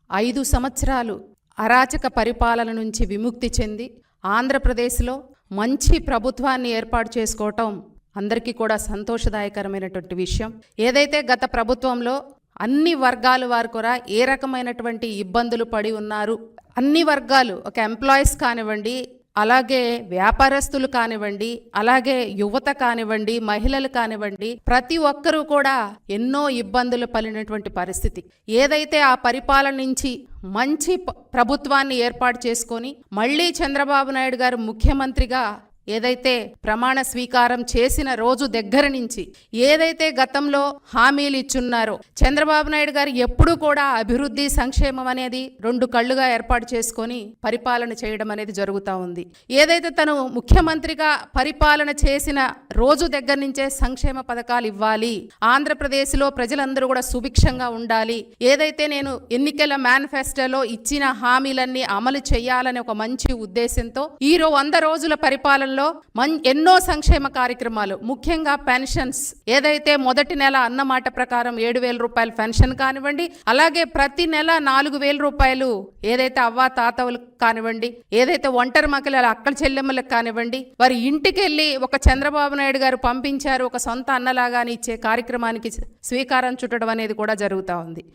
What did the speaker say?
5 సంవత్సరాలు అరాచక పరిపాలన నుంచి విముక్తి చెంది ఆంధ్రప్రదేశ్లో మంచి ప్రభుత్వాన్ని ఏర్పాటు చేసుకోవటం అందరికీ కూడా సంతోషదాయకరమైనటువంటి విషయం. ఏదైతే గత ప్రభుత్వంలో అన్ని వర్గాల వారు కూడా ఏ రకమైనటువంటి ఇబ్బందులు పడి ఉన్నారు, అన్ని వర్గాలు, ఒక ఎంప్లాయీస్ కానివ్వండి, అలాగే వ్యాపారస్తులు కానివ్వండి, అలాగే యువత కానివ్వండి, మహిళలు కానివ్వండి, ప్రతి ఒక్కరూ కూడా ఎన్నో ఇబ్బందులు పడినటువంటి పరిస్థితి. ఏదైతే ఆ పరిపాలన నుంచి మంచి ప్రభుత్వాన్ని ఏర్పాటు చేసుకొని మళ్ళీ చంద్రబాబు నాయుడు గారు ముఖ్యమంత్రిగా ఏదైతే ప్రమాణ స్వీకారం చేసిన రోజు దగ్గర నుంచి ఏదైతే గతంలో హామీలు ఇచ్చున్నారో, చంద్రబాబు నాయుడు గారు ఎప్పుడూ కూడా అభివృద్ధి సంక్షేమం అనేది 2 కళ్ళుగా ఏర్పాటు చేసుకొని పరిపాలన చేయడం అనేది జరుగుతూ ఉంది. ఏదైతే తను ముఖ్యమంత్రిగా పరిపాలన చేసిన రోజు దగ్గర నుంచే సంక్షేమ పథకాలు ఇవ్వాలి, ఆంధ్రప్రదేశ్లో ప్రజలందరూ కూడా సుభిక్షంగా ఉండాలి, ఏదైతే నేను ఎన్నికల మేనిఫెస్టోలో ఇచ్చిన హామీలన్నీ అమలు చేయాలనే ఒక మంచి ఉద్దేశంతో ఈ 100 రోజుల పరిపాలన ఎన్నో సంక్షేమ కార్యక్రమాలు, ముఖ్యంగా పెన్షన్స్, ఏదైతే మొదటి నెల అన్నమాట ప్రకారం 7,000 రూపాయల పెన్షన్ కానివ్వండి, అలాగే ప్రతి నెల 4,000 రూపాయలు ఏదైతే అవ్వా తాతవులకు కానివ్వండి, ఏదైతే ఒంటరి మహిళల అక్కల చెల్లెమ్మలకు కానివ్వండి, వారి ఇంటికి వెళ్ళి ఒక చంద్రబాబు నాయుడు గారు పంపించారు, ఒక సొంత అన్నలాగాని ఇచ్చే కార్యక్రమానికి శ్రీకారం చుట్టడం అనేది కూడా జరుగుతూ ఉంది.